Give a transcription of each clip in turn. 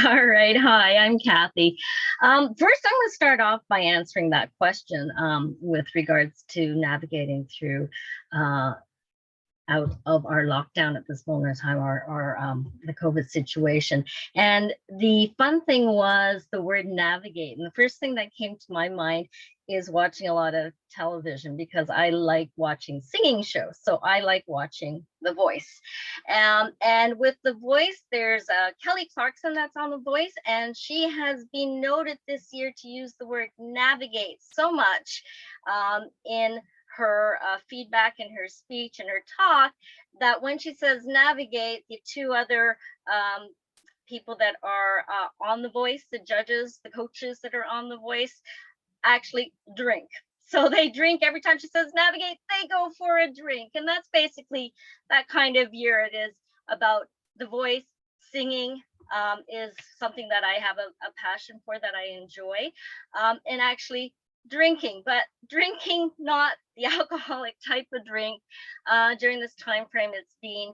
All right. Hi, I'm Cathy. First, I'm going to start off by answering that question with regards to navigating through out of our lockdown at this moment in time, the COVID situation. And the fun thing was the word navigate. And the first thing that came to my mind is watching a lot of television because I like watching singing shows. So I like watching The Voice. And with The Voice, there's Kelly Clarkson that's on The Voice, and she has been noted this year to use the word navigate so much in her feedback and her speech and her talk, that when she says navigate, the two other people that are on The Voice, the judges, the coaches that are on The Voice, actually drink. So they drink every time she says navigate, they go for a drink. And that's basically that kind of year it is about. The Voice, singing is something that I have a passion for, that I enjoy, and actually drinking, but drinking not the alcoholic type of drink. During this time frame, it's been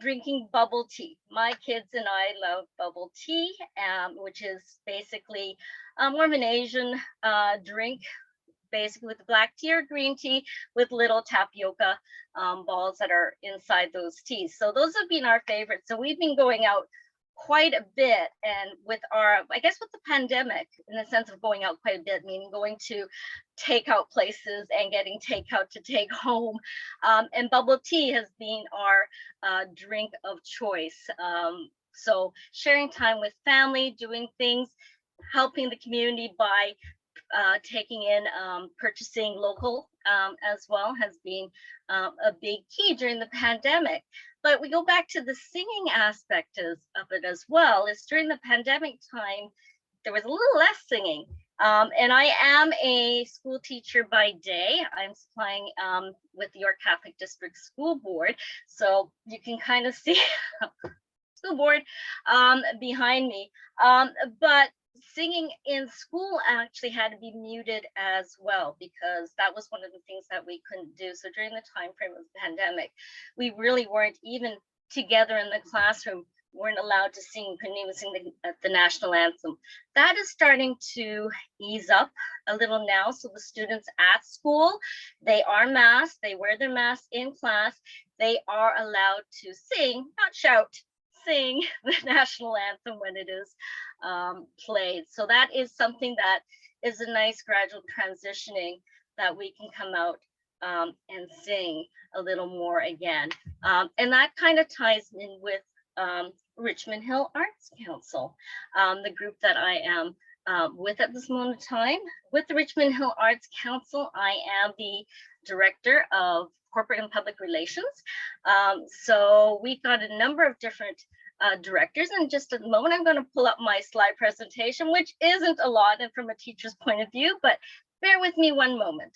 drinking bubble tea. My kids and I love bubble tea, which is basically more of an Asian drink, basically with black tea or green tea with little tapioca balls that are inside those teas. So those have been our favorites. So we've been going out quite a bit, and with our, I guess with the pandemic, in the sense of going out quite a bit, meaning going to takeout places and getting takeout to take home, and bubble tea has been our drink of choice. So sharing time with family, doing things, helping the community by taking in purchasing local as well has been a big key during the pandemic. But we go back to the singing aspect of it as well. Is during the pandemic time, there was a little less singing. And I am a school teacher by day. I'm supplying with the York Catholic District School Board. So you can kind of see school board behind me. But singing in school actually had to be muted as well, because that was one of the things that we couldn't do. So during the time frame of the pandemic, we really weren't even together in the classroom, weren't allowed to sing, couldn't even sing the national anthem. That is starting to ease up a little now. So the students at school, they are masked, they wear their masks in class, they are allowed to sing, not shout, sing the national anthem when it is played. So that is something that is a nice gradual transitioning, that we can come out and sing a little more again. And that kind of ties in with Richmond Hill Arts Council, the group that I am with at this moment in time. With the Richmond Hill Arts Council, I am the Director of Corporate and Public Relations. So we've got a number of different directors. In just a moment, I'm going to pull up my slide presentation, which isn't a lot and from a teacher's point of view, but bear with me one moment.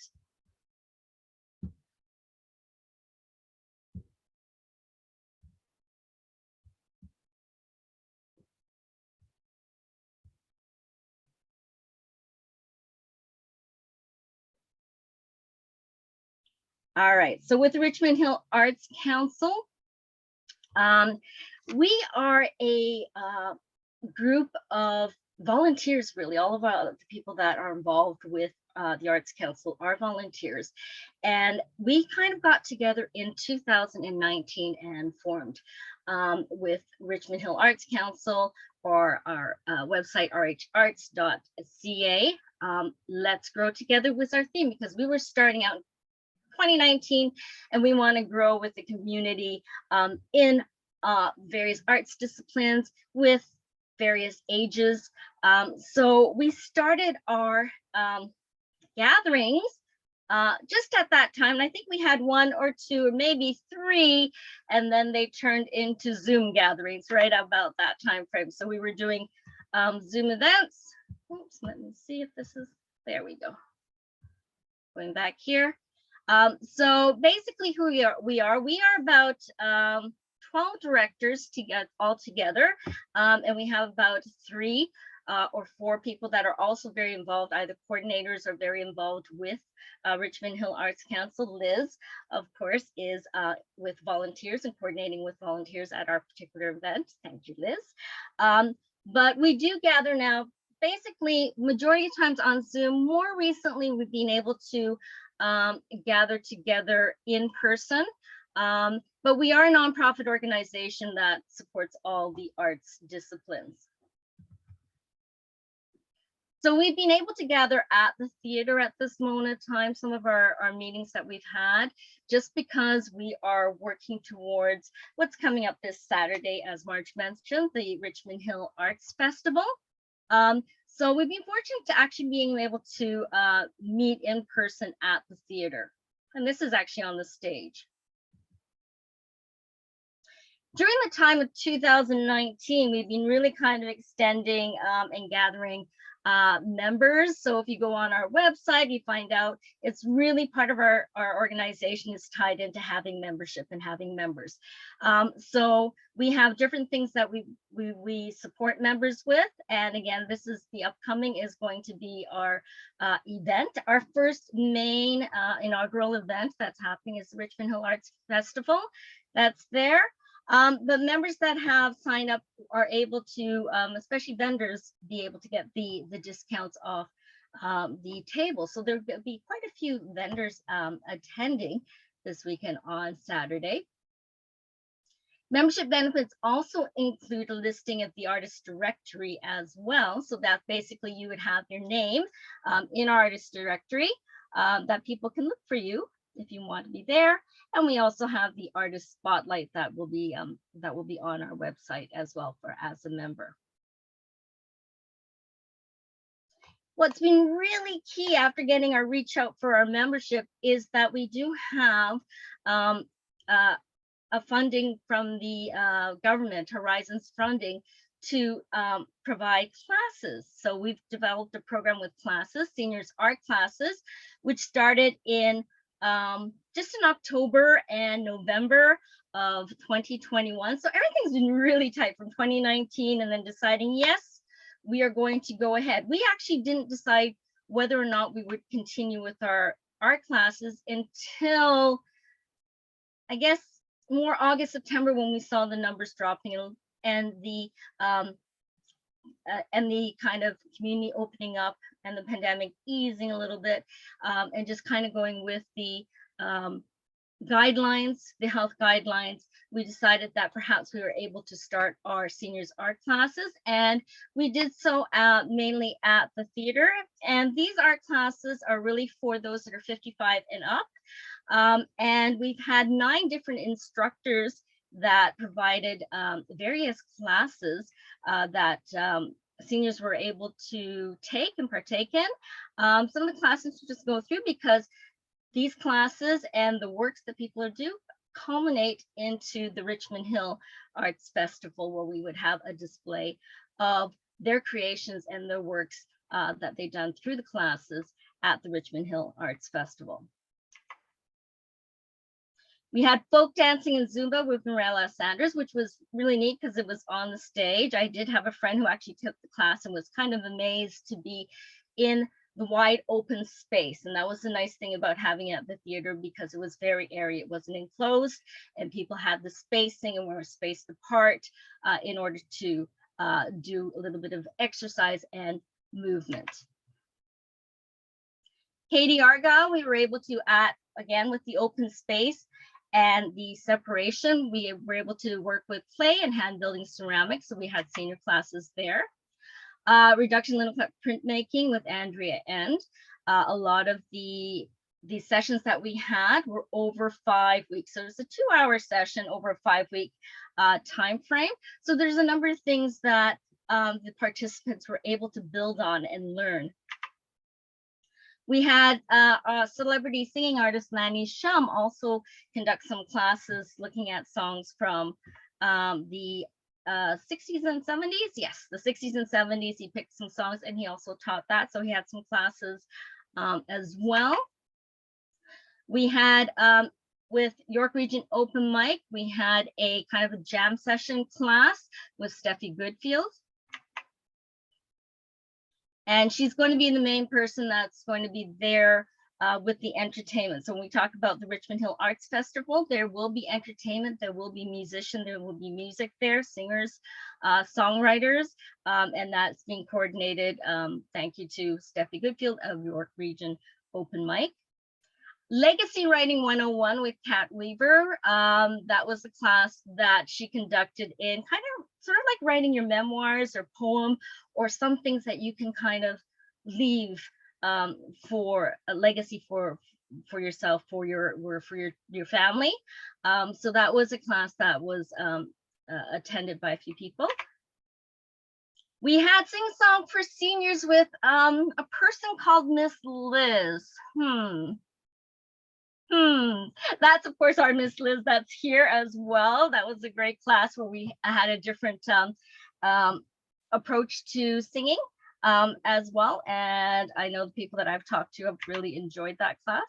All right, so with the Richmond Hill Arts Council, we are a group of volunteers, really. All of the people that are involved with the Arts Council are volunteers. And we kind of got together in 2019 and formed with Richmond Hill Arts Council, or our website, rharts.ca. Let's Grow Together was our theme, because we were starting out 2019, and we want to grow with the community in various arts disciplines with various ages. So we started our gatherings just at that time. And I think we had one or two, or maybe three, and then they turned into Zoom gatherings right about that time frame. So we were doing Zoom events. Oops, let me see if this is, there we go. Going back here. So basically who we are about 12 directors to get all together, and we have about 3 or 4 people that are also very involved, either coordinators or very involved with Richmond Hill Arts Council. Liz, of course, is with volunteers and coordinating with volunteers at our particular event. Thank you, Liz. But we do gather now, basically majority of times on Zoom. More recently, we've been able to gather together in person. But we are a nonprofit organization that supports all the arts disciplines. So we've been able to gather at the theater at this moment in time, some of our meetings that we've had, just because we are working towards what's coming up this Saturday, as Marge mentioned, the Richmond Hill Arts Festival. So we've been fortunate to actually being able to meet in person at the theater. And this is actually on the stage. During the time of 2019, we've been really kind of extending and gathering members. So if you go on our website, you find out it's really part of our organization is tied into having membership and having members. So we have different things that we support members with. And again, this is the upcoming is going to be our event. Our first main inaugural event that's happening is the Richmond Hill Arts Festival. That's there. The members that have signed up are able to, especially vendors, be able to get the discounts off the table. So there'll be quite a few vendors attending this weekend on Saturday. Membership benefits also include a listing of the artist directory as well. So that basically you would have your name in our artist directory that people can look for you if you want to be there. And we also have the artist spotlight that will be on our website as well for as a member. What's been really key after getting our reach out for our membership is that we do have a funding from the government, Horizons funding, to provide classes. So we've developed a program with classes, seniors art classes, which started in just in October and November of 2021. So everything's been really tight from 2019 and then deciding, yes, we are going to go ahead. We actually didn't decide whether or not we would continue with our art classes until, I guess, more August, September, when we saw the numbers dropping and the kind of community opening up and the pandemic easing a little bit, and just kind of going with the guidelines, the health guidelines. We decided that perhaps we were able to start our seniors art classes, and we did so mainly at the theater. And these art classes are really for those that are 55 and up. And we've had 9 different instructors that provided various classes that seniors were able to take and partake in. Some of the classes to just go through, because these classes and the works that people are doing culminate into the Richmond Hill Arts Festival, where we would have a display of their creations and their works that they've done through the classes at the Richmond Hill Arts Festival. We had folk dancing and Zumba with Mirella, which was really neat because it was on the stage. I did have a friend who actually took the class and was kind of amazed to be in the wide open space. And that was the nice thing about having it at the theater, because it was very airy. It wasn't enclosed and people had the spacing and were spaced apart in order to do a little bit of exercise and movement. Katie Argyle, we were able to, again, with the open space and the separation, we were able to work with clay and hand building ceramics. So we had senior classes there. Reduction Linocut printmaking with Andrea and a lot of the sessions that we had were over 5 weeks. So it was a 2-hour session over a 5-week time frame. So there's a number of things that the participants were able to build on and learn. We had a celebrity singing artist, Lanny Shum, also conduct some classes looking at songs from the 60s and 70s. Yes, the 60s and 70s. He picked some songs and he also taught that. So he had some classes as well. We had with York Region Open Mic, we had a kind of a jam session class with Steffi Goodfield. And she's going to be the main person that's going to be there with the entertainment. So when we talk about the Richmond Hill Arts Festival, there will be entertainment, there will be musicians, there will be music there, singers, songwriters, and that's being coordinated. Thank you to Steffi Goodfield of York Region Open Mic. Legacy Writing 101 with Kat Weaver. That was a class that she conducted in kind of sort of like writing your memoirs or poem or some things that you can kind of leave for a legacy for yourself, for your family. So that was a class that was attended by a few people. We had Sing Song for Seniors with a person called Miss Liz. That's of course our Miss Liz that's here as well. That was a great class where we had a different approach to singing as well. And I know the people that I've talked to have really enjoyed that class.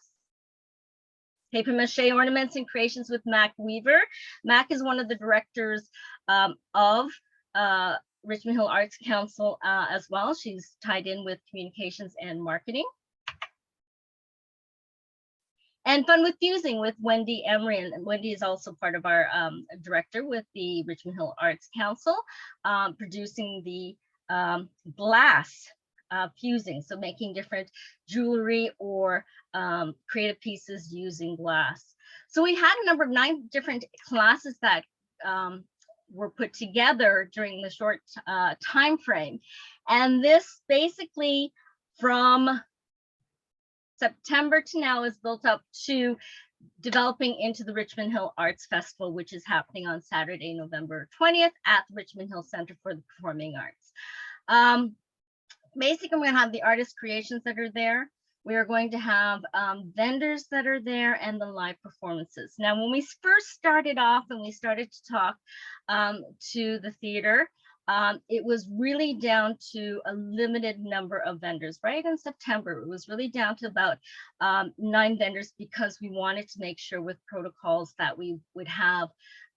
Papier-Mache Ornaments and Creations with Mack Weaver. Mack is one of the directors of Richmond Hill Arts Council as well. She's tied in with communications and marketing. And Fun with Fusing with Wendy, Emery, and Wendy is also part of our director with the Richmond Hill Arts Council, producing the glass fusing, so making different jewelry or creative pieces using glass. So we had a number of 9 different classes that were put together during the short time frame, and this basically from September to now is built up to developing into the Richmond Hill Arts Festival, which is happening on Saturday, November 20th at the Richmond Hill Center for the Performing Arts. Basically, we're going to have the artist creations that are there. We are going to have vendors that are there and the live performances. Now, when we first started off and we started to talk to the theater, it was really down to a limited number of vendors. Right in September, it was really down to about 9 vendors because we wanted to make sure with protocols that we would have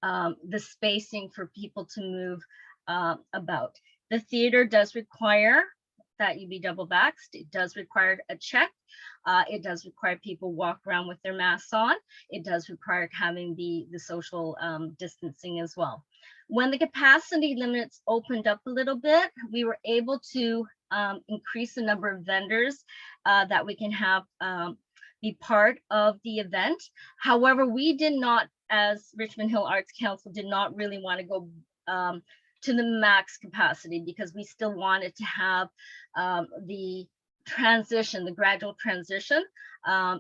the spacing for people to move about. The theater does require that you be double vaxxed. It does require a check. It does require people walk around with their masks on. It does require having the social distancing as well. When the capacity limits opened up a little bit, we were able to increase the number of vendors that we can have be part of the event. However, we did not, as Richmond Hill Arts Council, did not really want to go to the max capacity because we still wanted to have the transition, the gradual transition.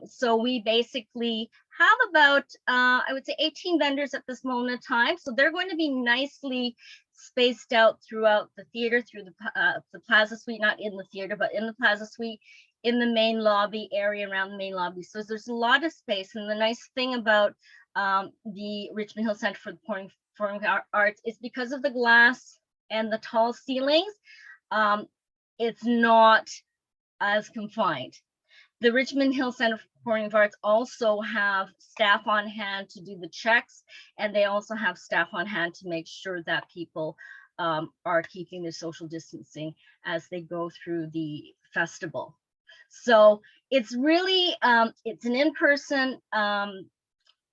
So we basically have about, I would say 18 vendors at this moment in time. So they're going to be nicely spaced out throughout the theater, through the Plaza Suite, not in the theater, but in the Plaza Suite, in the main lobby area, around the main lobby. So there's a lot of space. And the nice thing about the Richmond Hill Center for the Performing Arts is because of the glass and the tall ceilings, it's not as confined. The Richmond Hill Center for Performing Arts also have staff on hand to do the checks, and they also have staff on hand to make sure that people are keeping their social distancing as they go through the festival. So it's really, it's an in-person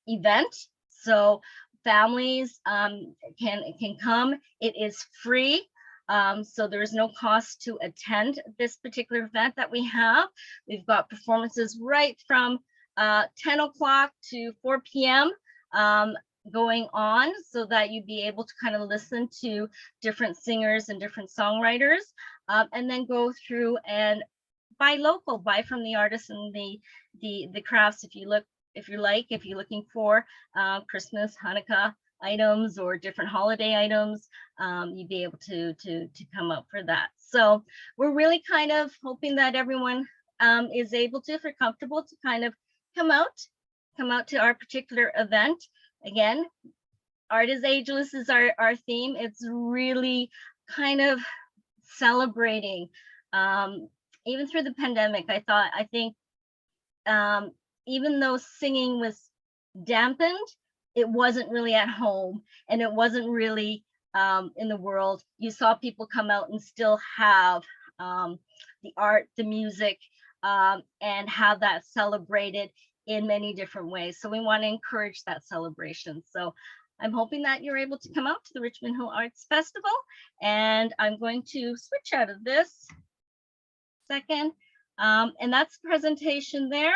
event. So families can come. It is free. So there is no cost to attend this particular event that we have. We've got performances right from 10 o'clock to 4 p.m. Going on, so that you'd be able to kind of listen to different singers and different songwriters, and then go through and buy local, buy from the artists and the crafts. If you're looking for Christmas, Hanukkah items or different holiday items, you'd be able to come up for that. So we're really kind of hoping that everyone is able to, if they're comfortable, to kind of come out to our particular event. Again, Art is Ageless is our theme. It's really kind of celebrating, even through the pandemic. I think even though singing was dampened, it wasn't really at home, and it wasn't really in the world. You saw people come out and still have the art, the music, and have that celebrated in many different ways. So we want to encourage that celebration. So I'm hoping that you're able to come out to the Richmond Hill Arts Festival, and I'm going to switch out of this second. And that's the presentation there.